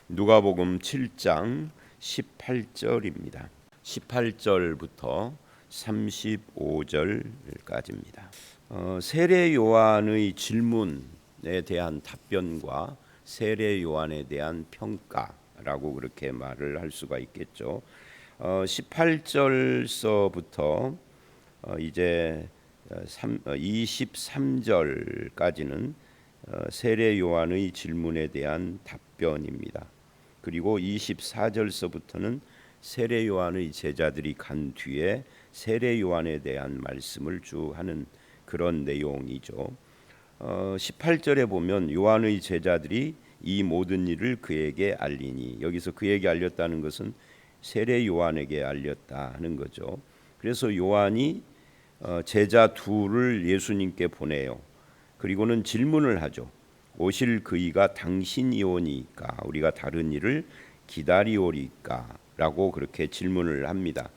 누가복음 7장 18절입니다. 18절부터 35절까지입니다. 세례 요한의 질문에 대한 답변과 세례 요한에 대한 평가라고 그렇게 말을 할 수가 있겠죠. 18절서부터 이제 23절까지는 세례 요한의 질문에 대한 답변입니다. 그리고 24절서부터는 세례 요한의 제자들이 간 뒤에 세례 요한에 대한 말씀을 쭉 하는 그런 내용이죠. 18절에 보면 요한의 제자들이 이 모든 일을 그에게 알리니, 여기서 그에게 알렸다는 것은 세례 요한에게 알렸다 하는 거죠. 그래서 요한이 제자 둘을 예수님께 보내요. 그리고는 질문을 하죠. 오실 그이가 당신이오니까 우리가 다른 일을 기다리오리까 라고 그렇게 질문을 합니다.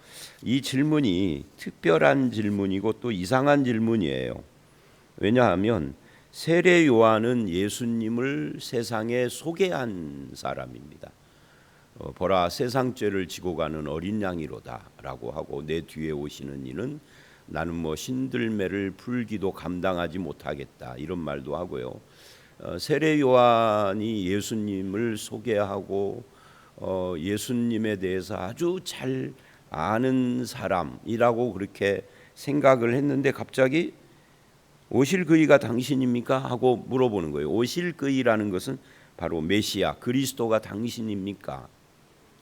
이 질문이 특별한 질문이고 또 이상한 질문이에요. 왜냐하면 세례 요한은 예수님을 세상에 소개한 사람입니다. 보라, 세상 죄를 지고 가는 어린 양이로다 라고 하고, 내 뒤에 오시는 이는 나는 신들매를 풀기도 감당하지 못하겠다, 이런 말도 하고요. 세례 요한이 예수님을 소개하고 예수님에 대해서 아주 잘 아는 사람이라고 그렇게 생각을 했는데, 갑자기 오실 그이가 당신입니까? 하고 물어보는 거예요. 오실 그이라는 것은 바로 메시아 그리스도가 당신입니까?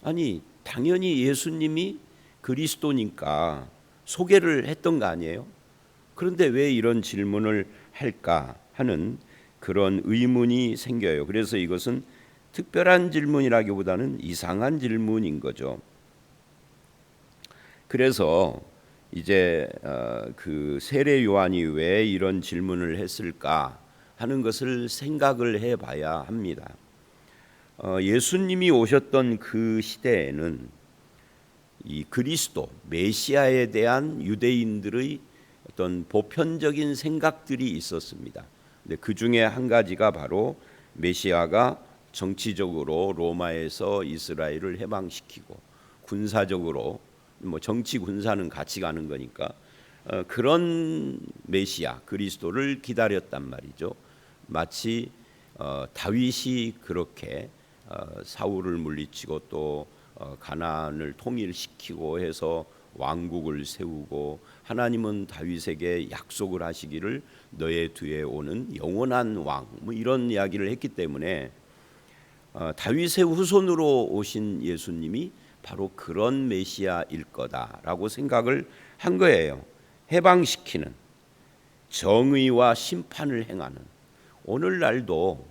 아니, 당연히 예수님이 그리스도니까 소개를 했던 거 아니에요? 그런데 왜 이런 질문을 할까 하는 그런 의문이 생겨요. 그래서 이것은 특별한 질문이라기보다는 이상한 질문인 거죠. 그래서 이제 그 세례 요한이 왜 이런 질문을 했을까 하는 것을 생각을 해봐야 합니다. 예수님이 오셨던 그 시대에는 이 그리스도 메시아에 대한 유대인들의 어떤 보편적인 생각들이 있었습니다. 근데 그 중에 한 가지가 바로 메시아가 정치적으로 로마에서 이스라엘을 해방시키고, 군사적으로 정치 군사는 같이 가는 거니까 그런 메시아 그리스도를 기다렸단 말이죠. 마치 다윗이 그렇게 사울을 물리치고 또 가나안을 통일시키고 해서 왕국을 세우고, 하나님은 다윗에게 약속을 하시기를 너의 뒤에 오는 영원한 왕, 이런 이야기를 했기 때문에 다윗의 후손으로 오신 예수님이 바로 그런 메시아일 거다라고 생각을 한 거예요. 해방시키는, 정의와 심판을 행하는. 오늘날도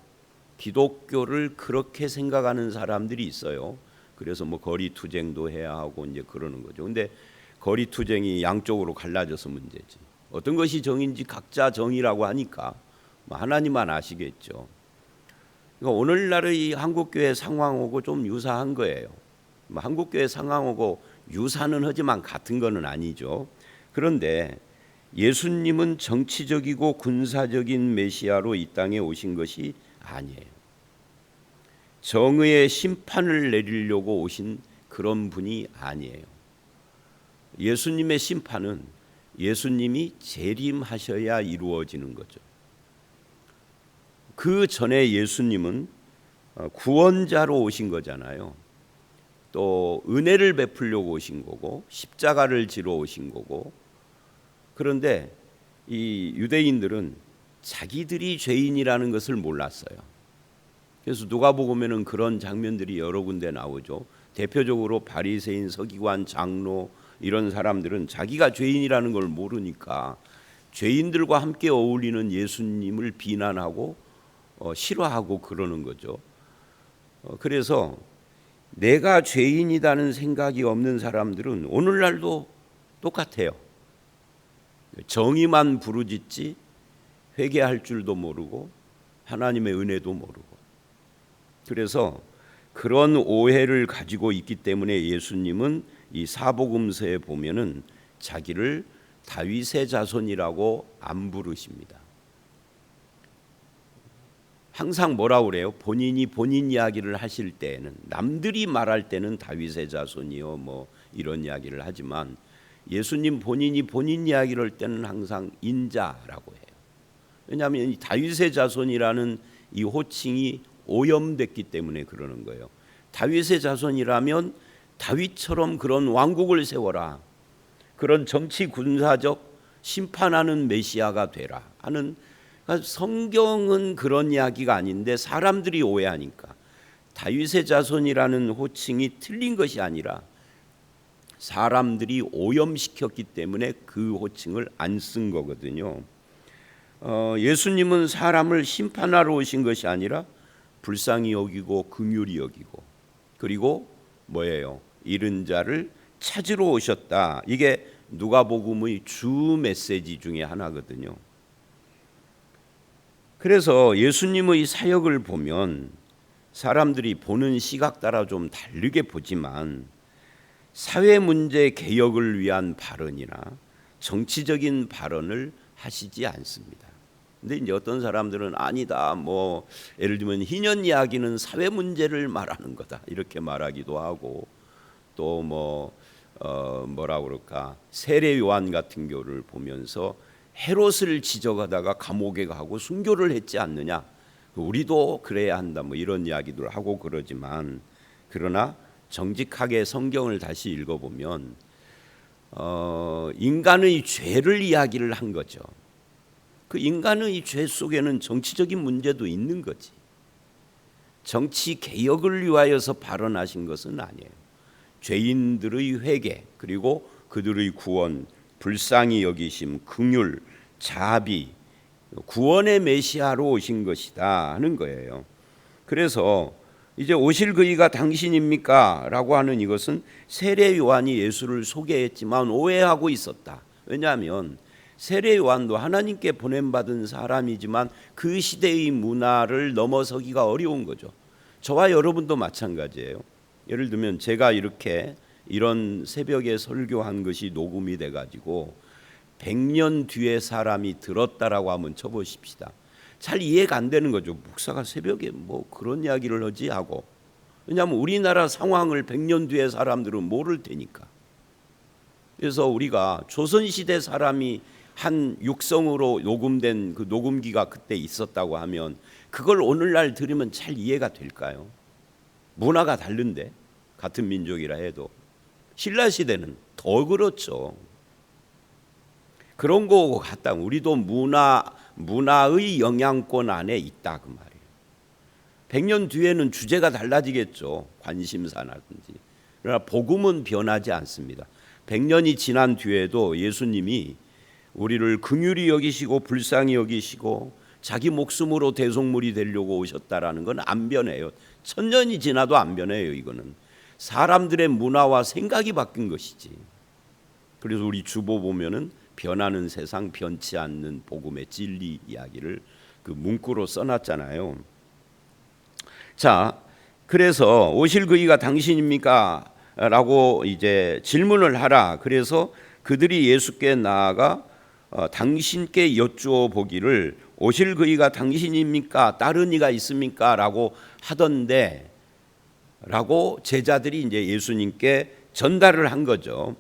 기독교를 그렇게 생각하는 사람들이 있어요. 그래서 거리 투쟁도 해야 하고 이제 그러는 거죠. 근데 거리 투쟁이 양쪽으로 갈라져서 문제지. 어떤 것이 정의인지 각자 정의라고 하니까 하나님만 아시겠죠. 그러니까 오늘날의 한국교회 상황하고 좀 유사한 거예요. 한국교회 상황하고 유사는 하지만 같은 거는 아니죠. 그런데 예수님은 정치적이고 군사적인 메시아로 이 땅에 오신 것이 아니에요. 정의의 심판을 내리려고 오신 그런 분이 아니에요. 예수님의 심판은 예수님이 재림하셔야 이루어지는 거죠. 그 전에 예수님은 구원자로 오신 거잖아요. 또 은혜를 베풀려고 오신 거고, 십자가를 지러 오신 거고. 그런데 이 유대인들은 자기들이 죄인이라는 것을 몰랐어요. 그래서 누가복음에는 그런 장면들이 여러 군데 나오죠. 대표적으로 바리새인, 서기관, 장로, 이런 사람들은 자기가 죄인이라는 걸 모르니까 죄인들과 함께 어울리는 예수님을 비난하고 싫어하고 그러는 거죠. 그래서 내가 죄인이라는 생각이 없는 사람들은 오늘날도 똑같아요. 정의만 부르짖지 회개할 줄도 모르고 하나님의 은혜도 모르고. 그래서 그런 오해를 가지고 있기 때문에 예수님은 이 사복음서에 보면은 자기를 다윗의 자손이라고 안 부르십니다. 항상 뭐라고 그래요? 본인이 본인 이야기를 하실 때에는, 남들이 말할 때는 다윗의 자손이요 뭐 이런 이야기를 하지만 예수님 본인이 본인 이야기를 할 때는 항상 인자라고 해요. 왜냐하면 이 다윗의 자손이라는 이 호칭이 오염됐기 때문에 그러는 거예요. 다윗의 자손이라면 다윗처럼 그런 왕국을 세워라, 그런 정치 군사적 심판하는 메시아가 되라 하는, 그러니까 성경은 그런 이야기가 아닌데 사람들이 오해하니까 다윗의 자손이라는 호칭이 틀린 것이 아니라 사람들이 오염시켰기 때문에 그 호칭을 안 쓴 거거든요. 예수님은 사람을 심판하러 오신 것이 아니라 불쌍히 여기고 긍휼히 여기고, 그리고 뭐예요? 잃은 자를 찾으러 오셨다. 이게 누가복음의 주 메시지 중에 하나거든요. 그래서 예수님의 사역을 보면 사람들이 보는 시각 따라 좀 다르게 보지만 사회 문제 개혁을 위한 발언이나 정치적인 발언을 하시지 않습니다. 근데 이제 어떤 사람들은 아니다, 뭐 예를 들면 희년 이야기는 사회 문제를 말하는 거다 이렇게 말하기도 하고, 또 뭐라 그럴까, 세례 요한 같은 경우를 보면서 헤롯을 지적하다가 감옥에 가고 순교를 했지 않느냐, 우리도 그래야 한다 뭐 이런 이야기들 하고 그러지만, 그러나 정직하게 성경을 다시 읽어보면 인간의 죄를 이야기를 한 거죠. 그 인간의 죄 속에는 정치적인 문제도 있는 거지. 정치 개혁을 위하여서 발언하신 것은 아니에요. 죄인들의 회개, 그리고 그들의 구원, 불쌍히 여기심, 긍휼, 자비, 구원의 메시아로 오신 것이다 하는 거예요. 그래서 이제 오실 그이가 당신입니까? 라고 하는 이것은 세례 요한이 예수를 소개했지만 오해하고 있었다. 왜냐하면 세례 요한도 하나님께 보냄받은 사람이지만 그 시대의 문화를 넘어서기가 어려운 거죠. 저와 여러분도 마찬가지예요. 예를 들면 제가 이런 새벽에 설교한 것이 녹음이 돼가지고 100년 뒤에 사람이 들었다라고 한번 쳐보십시다. 잘 이해가 안 되는 거죠. 목사가 새벽에 뭐 그런 이야기를 하지 하고. 왜냐하면 우리나라 상황을 100년 뒤에 사람들은 모를 테니까. 그래서 우리가 조선시대 사람이 한 육성으로 녹음된 그 녹음기가 그때 있었다고 하면 그걸 오늘날 들으면 잘 이해가 될까요? 문화가 다른데, 같은 민족이라 해도. 신라 시대는 더 그렇죠. 그런 거 같다. 우리도 문화의 영향권 안에 있다 그 말이에요. 100년 뒤에는 주제가 달라지겠죠. 관심사라든지. 그러나 복음은 변하지 않습니다. 100년이 지난 뒤에도 예수님이 우리를 긍휼히 여기시고 불쌍히 여기시고 자기 목숨으로 대속물이 되려고 오셨다라는 건 안 변해요. 1000년이 지나도 안 변해요. 이거는 사람들의 문화와 생각이 바뀐 것이지. 그래서 우리 주보 보면은 변하는 세상 변치 않는 복음의 진리 이야기를 그 문구로 써놨잖아요. 자, 그래서 오실 그이가 당신입니까? 라고 이제 질문을 하라. 그래서 그들이 예수께 나아가 당신께 여쭈어 보기를 오실 그이가 당신입니까? 다른 이가 있습니까? 라고 하던데, 라고 제자들이 이제 예수님께 전달을 한 거죠.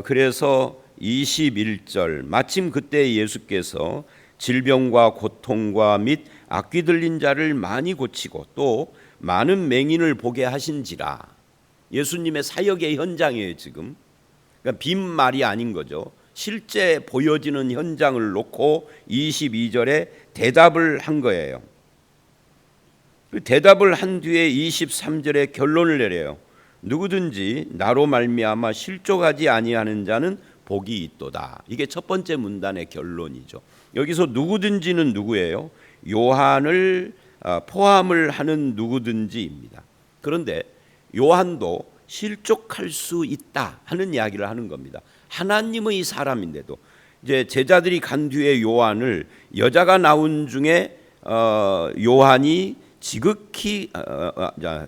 그래서 21절, 마침 그때 예수께서 질병과 고통과 및 악귀 들린 자를 많이 고치고 또 많은 맹인을 보게 하신지라. 예수님의 사역의 현장이에요 지금. 그러니까 빈말이 아닌 거죠. 실제 보여지는 현장을 놓고 22절에 대답을 한 거예요. 그 대답을 한 뒤에 23절에 결론을 내려요. 누구든지 나로 말미암아 실족하지 아니하는 자는 복이 있도다. 이게 첫 번째 문단의 결론이죠. 여기서 누구든지는 누구예요? 요한을 포함을 하는 누구든지입니다. 그런데 요한도 실족할 수 있다 하는 이야기를 하는 겁니다. 하나님의 사람인데도. 이제 제자들이 간 뒤에 요한을, 여자가 나온 중에 요한이 지극히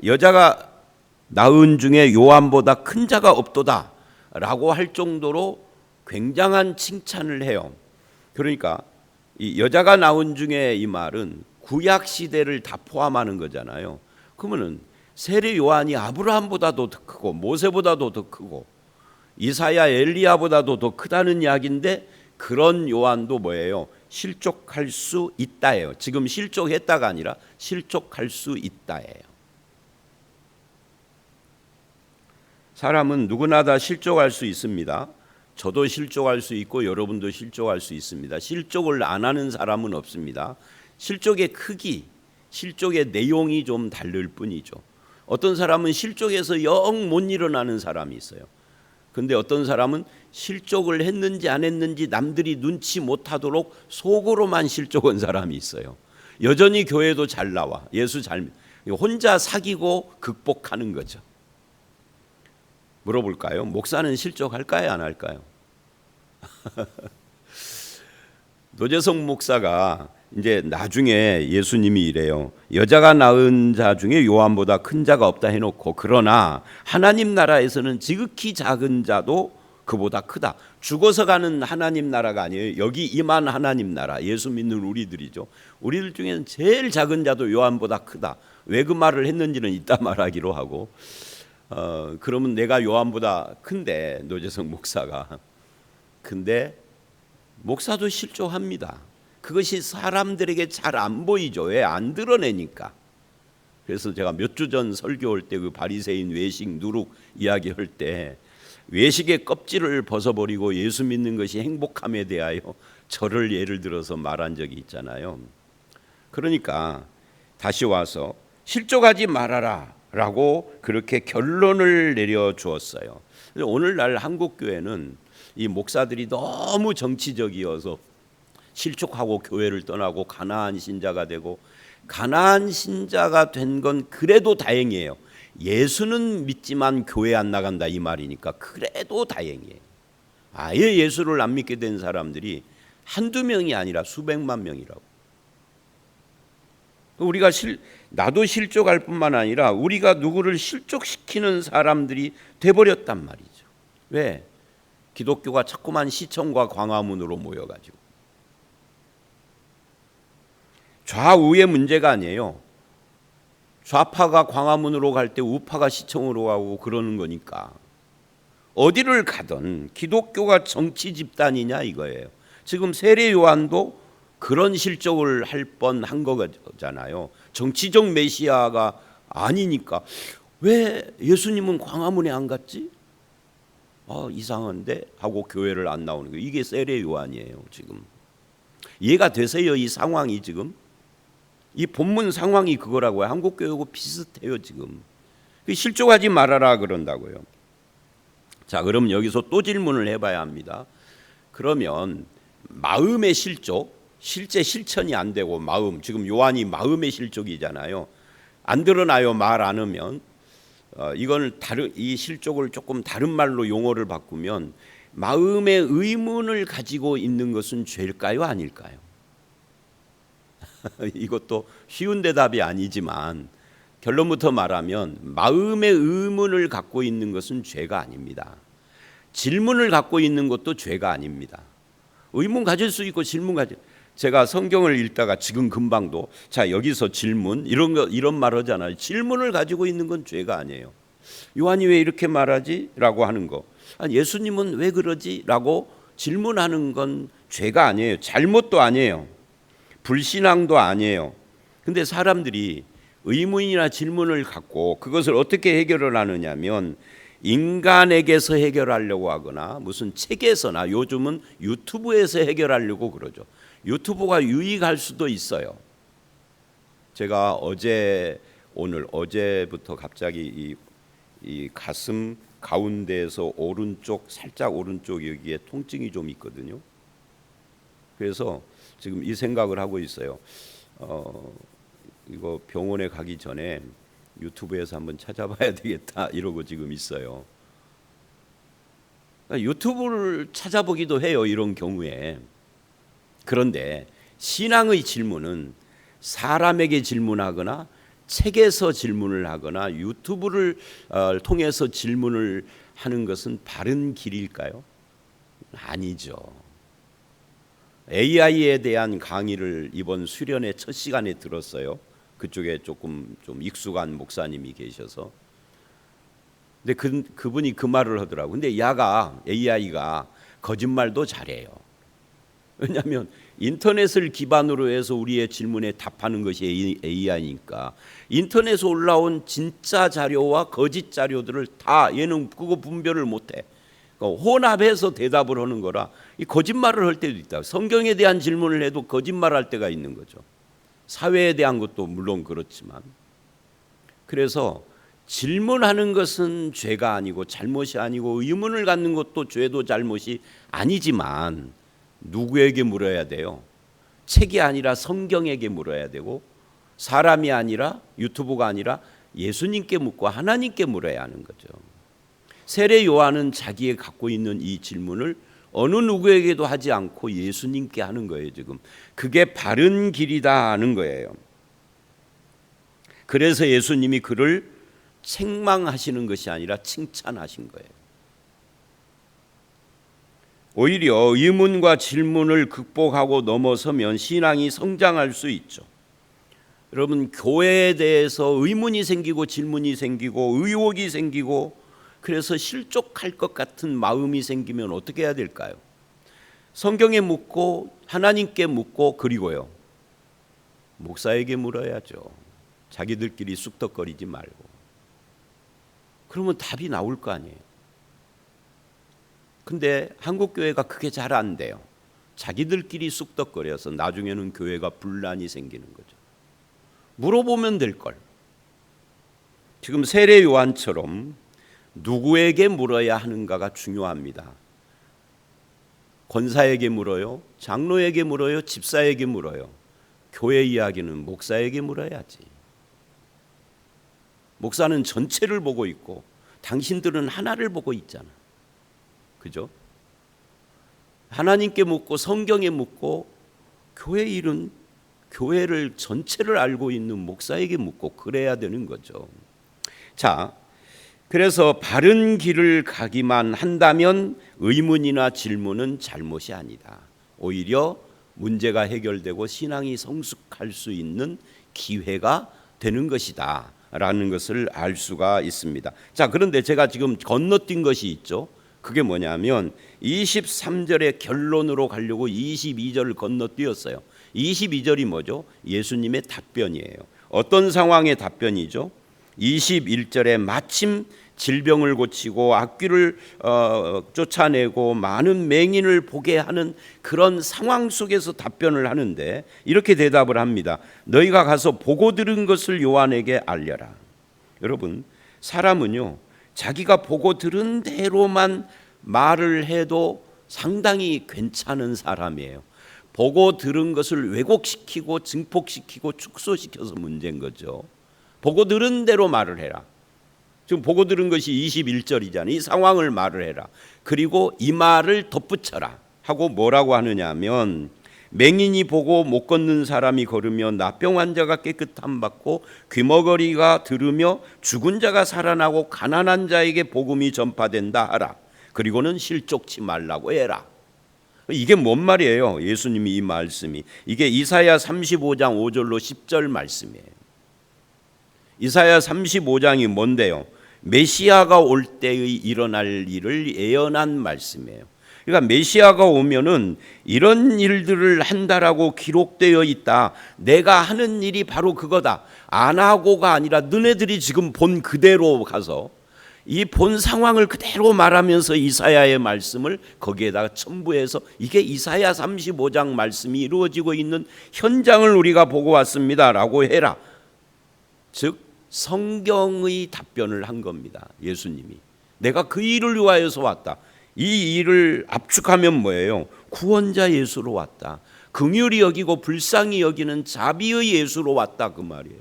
여자가 낳은 중에 요한보다 큰 자가 없도다 라고 할 정도로 굉장한 칭찬을 해요. 그러니까 이 여자가 낳은 중에 이 말은 구약 시대를 다 포함하는 거잖아요. 그러면은 세례 요한이 아브라함보다도 더 크고 모세보다도 더 크고 이사야 엘리야보다도 더 크다는 이야기인데 그런 요한도 뭐예요? 실족할 수 있다예요. 지금 실족했다가 아니라 실족할 수 있다예요. 사람은 누구나 다 실족할 수 있습니다. 저도 실족할 수 있고 여러분도 실족할 수 있습니다. 실족을 안 하는 사람은 없습니다. 실족의 크기, 실족의 내용이 좀 다를 뿐이죠. 어떤 사람은 실족해서 영 못 일어나는 사람이 있어요. 근데 어떤 사람은 실족을 했는지 안 했는지 남들이 눈치 못하도록 속으로만 실족한 사람이 있어요. 여전히 교회도 잘 나와. 예수 잘 혼자 사귀고 극복하는 거죠. 물어볼까요? 목사는 실족할까요? 안 할까요? 노재성 목사가 이제 나중에 예수님이 이래요. 여자가 낳은 자 중에 요한보다 큰 자가 없다 해놓고 그러나 하나님 나라에서는 지극히 작은 자도 그보다 크다. 죽어서 가는 하나님 나라가 아니에요. 여기 임한 하나님 나라. 예수 믿는 우리들이죠. 우리들 중에는 제일 작은 자도 요한보다 크다. 왜 그 말을 했는지는 이따 말하기로 하고 그러면 내가 요한보다 큰데 노재성 목사가 근데 목사도 실족합니다. 그것이 사람들에게 잘 안 보이죠. 왜? 안 드러내니까. 그래서 제가 몇 주 전 설교할 때 그 바리새인 외식 누룩 이야기할 때 외식의 껍질을 벗어버리고 예수 믿는 것이 행복함에 대하여 저를 예를 들어서 말한 적이 있잖아요. 그러니까 다시 와서 실족하지 말아라 라고 그렇게 결론을 내려주었어요. 오늘날 한국교회는 이 목사들이 너무 정치적이어서 실족하고 교회를 떠나고 가나안 신자가 되고 가나안 신자가 된 건 그래도 다행이에요. 예수는 믿지만 교회 안 나간다 이 말이니까 그래도 다행이에요. 아예 예수를 안 믿게 된 사람들이 한두 명이 아니라 수백만 명이라고. 우리가 나도 실족할 뿐만 아니라 우리가 누구를 실족시키는 사람들이 돼버렸단 말이죠. 왜? 기독교가 자꾸만 시청과 광화문으로 모여가지고 좌우의 문제가 아니에요. 좌파가 광화문으로 갈 때 우파가 시청으로 가고 그러는 거니까 어디를 가든 기독교가 정치 집단이냐 이거예요. 지금 세례 요한도 그런 실족을 할 뻔한 거잖아요. 정치적 메시아가 아니니까 왜 예수님은 광화문에 안 갔지? 이상한데 하고 교회를 안 나오는 거예요. 이게 세례 요한이에요. 지금 이해가 되세요? 이 상황이 지금 이 본문 상황이 그거라고요. 한국 교회하고 비슷해요. 지금 실족하지 말아라 그런다고요. 자, 그럼 여기서 또 질문을 해봐야 합니다. 그러면 마음의 실족, 실제 실천이 안 되고 마음, 지금 요한이 마음의 실족이잖아요. 안 드러나요. 말 안 하면 이걸 이 실족을 조금 다른 말로 용어를 바꾸면 마음의 의문을 가지고 있는 것은 죄일까요? 아닐까요? 이것도 쉬운 대답이 아니지만 결론부터 말하면 마음의 의문을 갖고 있는 것은 죄가 아닙니다. 질문을 갖고 있는 것도 죄가 아닙니다. 의문 가질 수 있고 질문 가질. 제가 성경을 읽다가 지금 금방도 자 여기서 질문 이런 말 하잖아요. 질문을 가지고 있는 건 죄가 아니에요. 요한이 왜 이렇게 말하지? 라고 하는 거. 예수님은 왜 그러지? 라고 질문하는 건 죄가 아니에요. 잘못도 아니에요. 불신앙도 아니에요. 근데 사람들이 의문이나 질문을 갖고 그것을 어떻게 해결을 하느냐면 인간에게서 해결하려고 하거나 무슨 책에서나 요즘은 유튜브에서 해결하려고 그러죠. 유튜브가 유익할 수도 있어요. 제가 어제부터 갑자기 이 가슴 가운데에서 살짝 오른쪽 여기에 통증이 좀 있거든요. 그래서 지금 이 생각을 하고 있어요. 이거 병원에 가기 전에 유튜브에서 한번 찾아봐야 되겠다 이러고 지금 있어요. 유튜브를 찾아보기도 해요. 이런 경우에. 그런데 신앙의 질문은 사람에게 질문하거나 책에서 질문을 하거나 유튜브를 통해서 질문을 하는 것은 바른 길일까요? 아니죠. AI에 대한 강의를 이번 수련회 첫 시간에 들었어요. 그쪽에 조금 좀 익숙한 목사님이 계셔서. 근데 그분이 그 말을 하더라고. 근데 AI가 거짓말도 잘해요. 왜냐하면 인터넷을 기반으로 해서 우리의 질문에 답하는 것이 AI니까 인터넷에 올라온 진짜 자료와 거짓 자료들을 다 얘는 그거 분별을 못해. 혼합해서 대답을 하는 거라 이 거짓말을 할 때도 있다. 성경에 대한 질문을 해도 거짓말할 때가 있는 거죠. 사회에 대한 것도 물론 그렇지만. 그래서 질문하는 것은 죄가 아니고 잘못이 아니고 의문을 갖는 것도 죄도 잘못이 아니지만 누구에게 물어야 돼요? 책이 아니라 성경에게 물어야 되고 사람이 아니라 유튜브가 아니라 예수님께 묻고 하나님께 물어야 하는 거죠. 세례 요한은 자기가 갖고 있는 이 질문을 어느 누구에게도 하지 않고 예수님께 하는 거예요. 지금 그게 바른 길이다 하는 거예요. 그래서 예수님이 그를 책망하시는 것이 아니라 칭찬하신 거예요. 오히려 의문과 질문을 극복하고 넘어서면 신앙이 성장할 수 있죠. 여러분, 교회에 대해서 의문이 생기고 질문이 생기고 의혹이 생기고 그래서 실족할 것 같은 마음이 생기면 어떻게 해야 될까요? 성경에 묻고 하나님께 묻고 그리고요 목사에게 물어야죠. 자기들끼리 쑥덕거리지 말고. 그러면 답이 나올 거 아니에요. 근데 한국 교회가 그게 잘 안 돼요. 자기들끼리 쑥덕거려서 나중에는 교회가 분란이 생기는 거죠. 물어보면 될 걸. 지금 세례 요한처럼 누구에게 물어야 하는가가 중요합니다. 권사에게 물어요, 장로에게 물어요, 집사에게 물어요. 교회 이야기는 목사에게 물어야지. 목사는 전체를 보고 있고 당신들은 하나를 보고 있잖아. 그죠? 하나님께 묻고 성경에 묻고 교회 일은 교회를 전체를 알고 있는 목사에게 묻고 그래야 되는 거죠. 자, 그래서 바른 길을 가기만 한다면 의문이나 질문은 잘못이 아니다. 오히려 문제가 해결되고 신앙이 성숙할 수 있는 기회가 되는 것이다 라는 것을 알 수가 있습니다. 자, 그런데 제가 지금 건너뛴 것이 있죠. 그게 뭐냐면 23절의 결론으로 가려고 22절을 건너뛰었어요. 22절이 뭐죠? 예수님의 답변이에요. 어떤 상황의 답변이죠? 21절에 마침 질병을 고치고 악귀를 쫓아내고 많은 맹인을 보게 하는 그런 상황 속에서 답변을 하는데 이렇게 대답을 합니다. 너희가 가서 보고 들은 것을 요한에게 알려라. 여러분, 사람은요 자기가 보고 들은 대로만 말을 해도 상당히 괜찮은 사람이에요. 보고 들은 것을 왜곡시키고 증폭시키고 축소시켜서 문제인 거죠. 보고 들은 대로 말을 해라. 지금 보고 들은 것이 21절이잖아요. 이 상황을 말을 해라. 그리고 이 말을 덧붙여라 하고 뭐라고 하느냐 하면 맹인이 보고 못 걷는 사람이 걸으며 나병 환자가 깨끗함 받고 귀머거리가 들으며 죽은 자가 살아나고 가난한 자에게 복음이 전파된다 하라. 그리고는 실족치 말라고 해라. 이게 뭔 말이에요? 예수님이 이 말씀이 이게 이사야 35장 5절로 10절 말씀이에요. 이사야 35장이 뭔데요? 메시아가 올 때의 일어날 일을 예언한 말씀이에요. 그러니까 메시아가 오면은 이런 일들을 한다라고 기록되어 있다. 내가 하는 일이 바로 그거다. 안 하고가 아니라 너네들이 지금 본 그대로 가서 이 본 상황을 그대로 말하면서 이사야의 말씀을 거기에다가 첨부해서 이게 이사야 35장 말씀이 이루어지고 있는 현장을 우리가 보고 왔습니다라고 해라. 즉 성경의 답변을 한 겁니다. 예수님이 내가 그 일을 위하여서 왔다. 이 일을 압축하면 뭐예요? 구원자 예수로 왔다. 긍휼히 여기고 불쌍히 여기는 자비의 예수로 왔다 그 말이에요.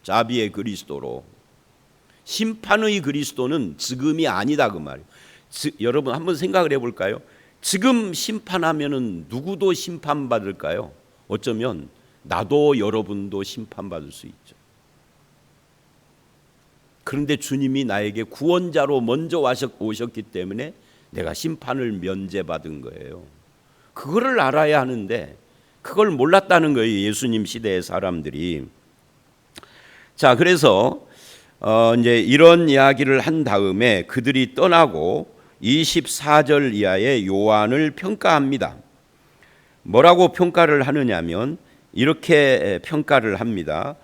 자비의 그리스도로. 심판의 그리스도는 지금이 아니다 그 말이에요. 여러분 한번 생각을 해볼까요? 지금 심판하면은 누구도 심판받을까요? 어쩌면 나도 여러분도 심판받을 수 있죠. 그런데 주님이 나에게 구원자로 먼저 오셨기 때문에 내가 심판을 면제받은 거예요. 그거를 알아야 하는데 그걸 몰랐다는 거예요. 예수님 시대의 사람들이. 자, 그래서 이제 이런 이야기를 한 다음에 그들이 떠나고 24절 이하의 요한을 평가합니다. 뭐라고 평가를 하느냐면 이렇게 평가를 합니다.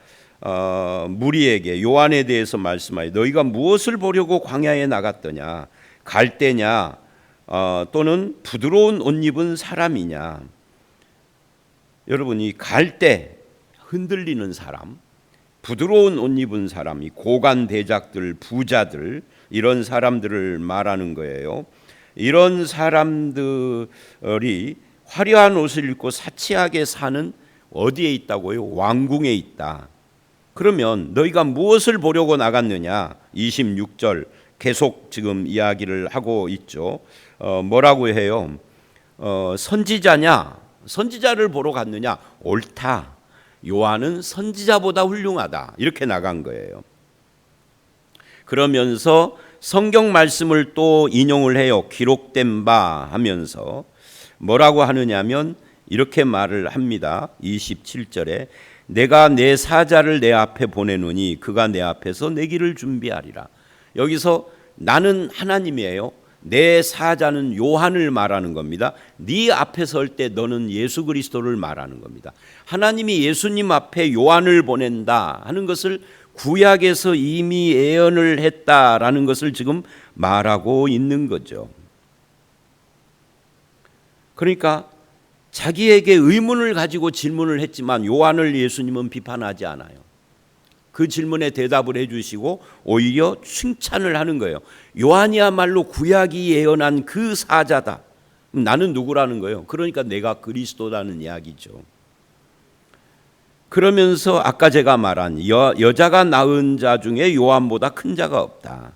무리에게 요한에 대해서 말씀하여 너희가 무엇을 보려고 광야에 나갔더냐? 갈대냐? 또는 부드러운 옷 입은 사람이냐? 여러분, 이 갈대, 흔들리는 사람, 부드러운 옷 입은 사람이 고관 대작들, 부자들, 이런 사람들을 말하는 거예요. 이런 사람들이 화려한 옷을 입고 사치하게 사는 어디에 있다고요? 왕궁에 있다. 그러면 너희가 무엇을 보려고 나갔느냐? 26절 계속 지금 이야기를 하고 있죠. 뭐라고 해요? 선지자냐? 선지자를 보러 갔느냐? 옳다. 요한은 선지자보다 훌륭하다. 이렇게 나간 거예요. 그러면서 성경 말씀을 또 인용을 해요. 기록된 바 하면서 뭐라고 하느냐면 이렇게 말을 합니다. 27절에 내가 내 사자를 내 앞에 보내노니 그가 내 앞에서 내 길을 준비하리라. 여기서 나는 하나님이에요. 내 사자는 요한을 말하는 겁니다. 네 앞에 설 때 너는 예수 그리스도를 말하는 겁니다. 하나님이 예수님 앞에 요한을 보낸다 하는 것을 구약에서 이미 예언을 했다라는 것을 지금 말하고 있는 거죠. 그러니까 자기에게 의문을 가지고 질문을 했지만 요한을 예수님은 비판하지 않아요. 그 질문에 대답을 해주시고 오히려 칭찬을 하는 거예요. 요한이야말로 구약이 예언한 그 사자다. 나는 누구라는 거예요? 그러니까 내가 그리스도라는 이야기죠. 그러면서 아까 제가 말한 여자가 낳은 자 중에 요한보다 큰 자가 없다.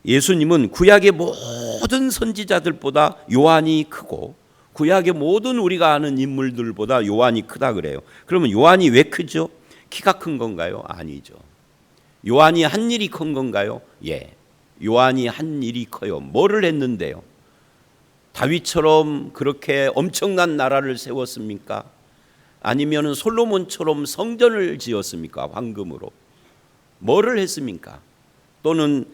예수님은 구약의 모든 선지자들보다 요한이 크고 구약의 모든 우리가 아는 인물들보다 요한이 크다 그래요. 그러면 요한이 왜 크죠? 키가 큰 건가요? 아니죠. 요한이 한 일이 큰 건가요? 예. 요한이 한 일이 커요. 뭐를 했는데요? 다윗처럼 그렇게 엄청난 나라를 세웠습니까? 아니면 솔로몬처럼 성전을 지었습니까? 황금으로. 뭐를 했습니까? 또는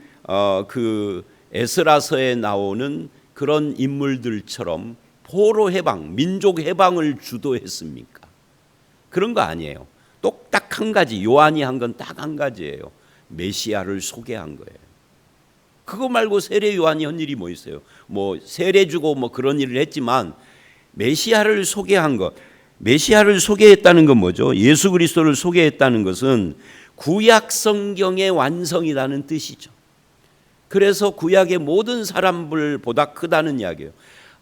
그 에스라서에 나오는 그런 인물들처럼 포로 해방, 민족 해방을 주도했습니까? 그런 거 아니에요. 딱 한 가지, 요한이 한 건 딱 한 가지예요. 메시아를 소개한 거예요. 그거 말고 세례 요한이 한 일이 뭐 있어요? 뭐 세례 주고 뭐 그런 일을 했지만 메시아를 소개한 것, 메시아를 소개했다는 건 뭐죠? 예수 그리스도를 소개했다는 것은 구약 성경의 완성이라는 뜻이죠. 그래서 구약의 모든 사람들보다 크다는 이야기예요.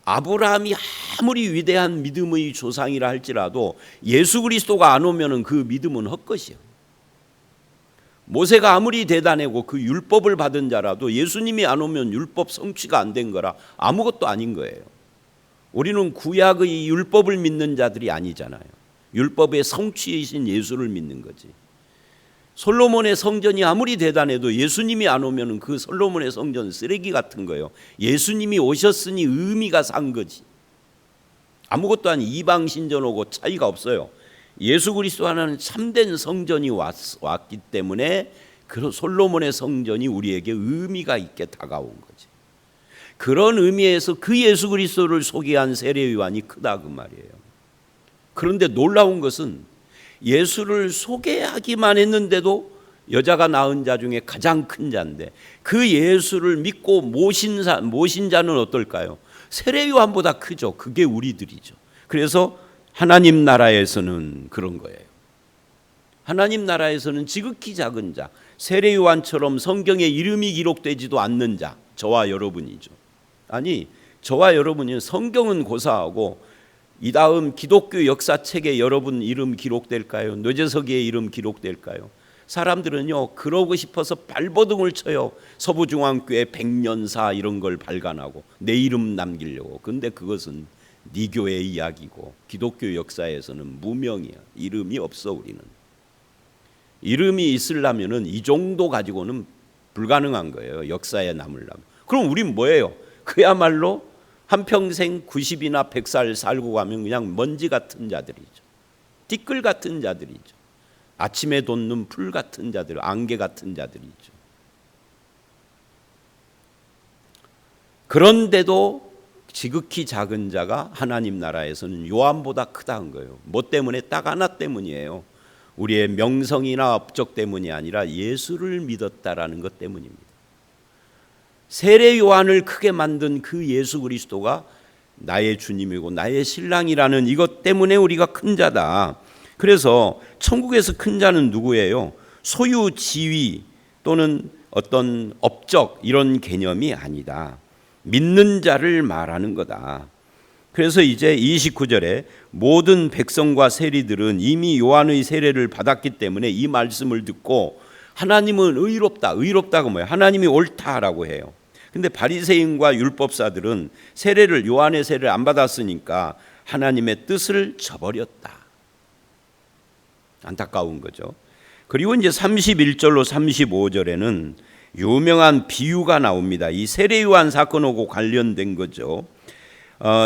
아브라함이 아무리 위대한 믿음의 조상이라 할지라도 예수 그리스도가 안 오면은 그 믿음은 헛것이에요. 모세가 아무리 대단하고 그 율법을 받은 자라도 예수님이 안 오면 율법 성취가 안 된 거라 아무것도 아닌 거예요. 우리는 구약의 율법을 믿는 자들이 아니잖아요. 율법의 성취이신 예수를 믿는 거지. 솔로몬의 성전이 아무리 대단해도 예수님이 안 오면 그 솔로몬의 성전은 쓰레기 같은 거예요. 예수님이 오셨으니 의미가 산 거지. 아무것도 아닌 이방 신전 오고 차이가 없어요. 예수 그리스도 하나는 참된 성전이 왔기 때문에 그 솔로몬의 성전이 우리에게 의미가 있게 다가온 거지. 그런 의미에서 그 예수 그리스도를 소개한 세례 요한이 크다 그 말이에요. 그런데 놀라운 것은 예수를 소개하기만 했는데도 여자가 낳은 자 중에 가장 큰 자인데 그 예수를 믿고 모신 자는 어떨까요? 세례 요한보다 크죠. 그게 우리들이죠. 그래서 하나님 나라에서는 그런 거예요. 하나님 나라에서는 지극히 작은 자, 세례 요한처럼 성경에 이름이 기록되지도 않는 자, 저와 여러분이죠. 아니, 저와 여러분이 성경은 고사하고 이 다음 기독교 역사책에 여러분 이름 기록될까요? 뇌재석의 이름 기록될까요? 사람들은요 그러고 싶어서 발버둥을 쳐요. 서부중앙교회 백년사 이런 걸 발간하고 내 이름 남기려고. 근데 그것은 네 교회 이야기고 기독교 역사에서는 무명이야. 이름이 없어. 우리는 이름이 있으려면은 이 정도 가지고는 불가능한 거예요. 역사에 남으려면. 그럼 우린 뭐예요? 그야말로 한평생 90이나 100살 살고 가면 그냥 먼지 같은 자들이죠. 티끌 같은 자들이죠. 아침에 돋는 풀 같은 자들, 안개 같은 자들이죠. 그런데도 지극히 작은 자가 하나님 나라에서는 요한보다 크다는 거예요. 뭐 때문에? 딱 하나 때문이에요. 우리의 명성이나 업적 때문이 아니라 예수를 믿었다라는 것 때문입니다. 세례 요한을 크게 만든 그 예수 그리스도가 나의 주님이고 나의 신랑이라는 이것 때문에 우리가 큰 자다. 그래서 천국에서 큰 자는 누구예요? 소유, 지위 또는 어떤 업적 이런 개념이 아니다. 믿는 자를 말하는 거다. 그래서 이제 29절에 모든 백성과 세리들은 이미 요한의 세례를 받았기 때문에 이 말씀을 듣고 하나님은 의롭다. 의롭다가 뭐예요? 하나님이 옳다라고 해요. 근데 바리새인과 율법사들은 세례를 요한의 세례를 안 받았으니까 하나님의 뜻을 저버렸다. 안타까운 거죠. 그리고 이제 31절로 35절에는 유명한 비유가 나옵니다. 이 세례 요한 사건하고 관련된 거죠.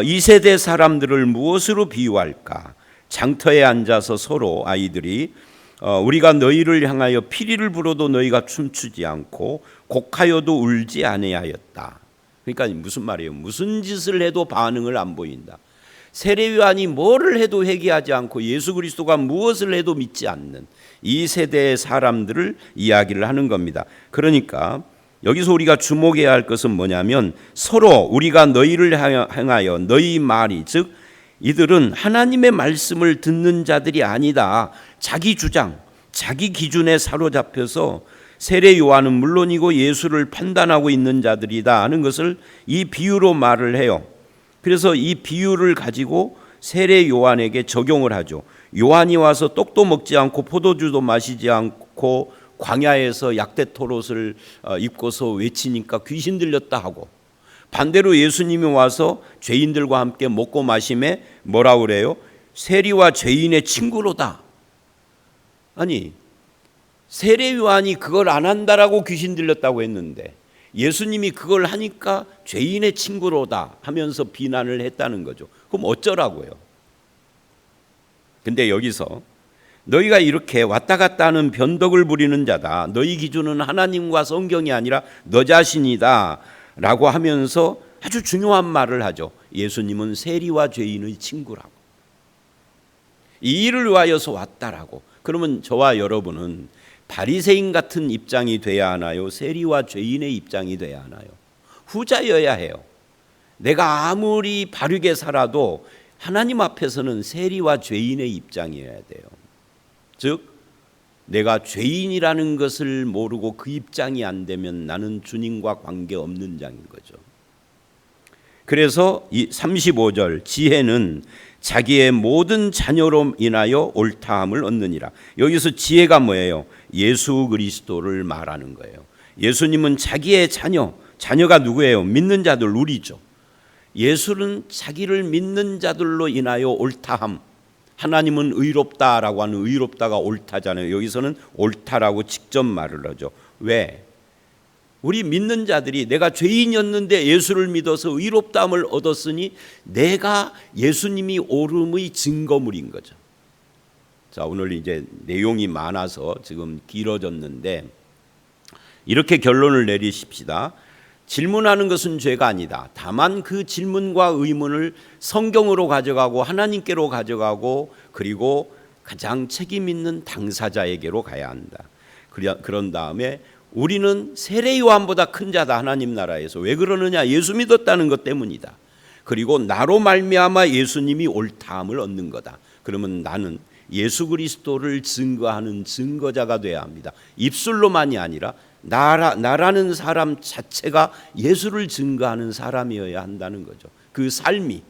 이 세대 사람들을 무엇으로 비유할까? 장터에 앉아서 서로 아이들이 우리가 너희를 향하여 피리를 불어도 너희가 춤추지 않고 곡하여도 울지 아니하였다. 그러니까 무슨 말이에요? 무슨 짓을 해도 반응을 안 보인다. 세례 요한이 뭐를 해도 회개하지 않고 예수 그리스도가 무엇을 해도 믿지 않는 이 세대의 사람들을 이야기를 하는 겁니다. 그러니까 여기서 우리가 주목해야 할 것은 뭐냐면 서로 우리가 너희를 향하여 너희 말이 즉 이들은 하나님의 말씀을 듣는 자들이 아니다. 자기 주장, 자기 기준에 사로잡혀서 세례 요한은 물론이고 예수를 판단하고 있는 자들이다 하는 것을 이 비유로 말을 해요. 그래서 이 비유를 가지고 세례 요한에게 적용을 하죠. 요한이 와서 떡도 먹지 않고 포도주도 마시지 않고 광야에서 약대 토롯을 입고서 외치니까 귀신 들렸다 하고, 반대로 예수님이 와서 죄인들과 함께 먹고 마심에 뭐라고 그래요? 세리와 죄인의 친구로다. 아니, 세례 요한이 그걸 안 한다라고 귀신 들렸다고 했는데 예수님이 그걸 하니까 죄인의 친구로다 하면서 비난을 했다는 거죠. 그럼 어쩌라고요? 근데 여기서 너희가 이렇게 왔다 갔다 하는 변덕을 부리는 자다. 너희 기준은 하나님과 성경이 아니라 너 자신이다 라고 하면서 아주 중요한 말을 하죠. 예수님은 세리와 죄인의 친구라고. 이 일을 위하여서 왔다라고. 그러면 저와 여러분은 바리새인 같은 입장이 돼야 하나요? 세리와 죄인의 입장이 돼야 하나요? 후자여야 해요. 내가 아무리 바르게 살아도 하나님 앞에서는 세리와 죄인의 입장이어야 돼요. 즉 내가 죄인이라는 것을 모르고 그 입장이 안 되면 나는 주님과 관계없는 자인 거죠. 그래서 이 35절 지혜는 자기의 모든 자녀로 인하여 옳다함을 얻느니라. 여기서 지혜가 뭐예요? 예수 그리스도를 말하는 거예요. 예수님은 자기의 자녀가 누구예요? 믿는 자들, 우리죠. 예수는 자기를 믿는 자들로 인하여 옳다함. 하나님은 의롭다라고 하는 의롭다가 옳다잖아요. 여기서는 옳다라고 직접 말을 하죠. 왜? 우리 믿는 자들이 내가 죄인이었는데 예수를 믿어서 의롭다함을 얻었으니 내가 예수님이 옳음의 증거물인 거죠. 자, 오늘 이제 내용이 많아서 지금 길어졌는데 이렇게 결론을 내리십시다. 질문하는 것은 죄가 아니다. 다만 그 질문과 의문을 성경으로 가져가고 하나님께로 가져가고 그리고 가장 책임 있는 당사자에게로 가야 한다. 그런 다음에 우리는 세례 요한보다 큰 자다. 하나님 나라에서. 왜 그러느냐? 예수 믿었다는 것 때문이다. 그리고 나로 말미암아 예수님이 옳다함을 얻는 거다. 그러면 나는 예수 그리스도를 증거하는 증거자가 돼야 합니다. 입술로만이 아니라 나라는 사람 자체가 예수를 증거하는 사람이어야 한다는 거죠. 그 삶이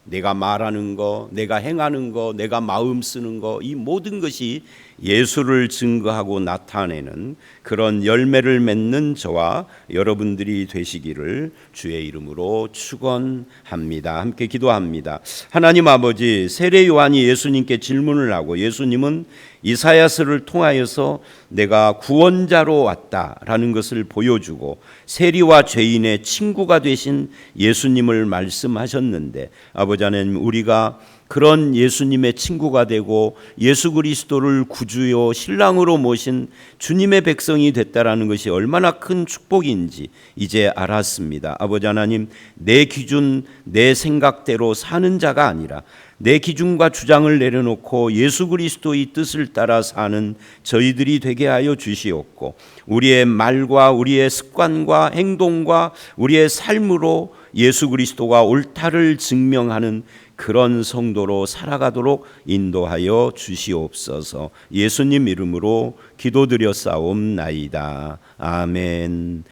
내가 말하는 거, 내가 행하는 거, 내가 마음 쓰는 거, 이 모든 것이 예수를 증거하고 나타내는 그런 열매를 맺는 저와 여러분들이 되시기를 주의 이름으로 축원합니다. 함께 기도합니다. 하나님 아버지, 세례 요한이 예수님께 질문을 하고 예수님은 이사야서를 통하여서 내가 구원자로 왔다라는 것을 보여주고 세리와 죄인의 친구가 되신 예수님을 말씀하셨는데, 아버지 하나님, 우리가 그런 예수님의 친구가 되고 예수 그리스도를 구주요 신랑으로 모신 주님의 백성이 됐다라는 것이 얼마나 큰 축복인지 이제 알았습니다. 아버지 하나님, 내 기준, 내 생각대로 사는 자가 아니라 내 기준과 주장을 내려놓고 예수 그리스도의 뜻을 따라 사는 저희들이 되게 하여 주시옵고, 우리의 말과 우리의 습관과 행동과 우리의 삶으로 예수 그리스도가 옳다를 증명하는 그런 성도로 살아가도록 인도하여 주시옵소서. 예수님 이름으로 기도드렸사옵나이다. 아멘.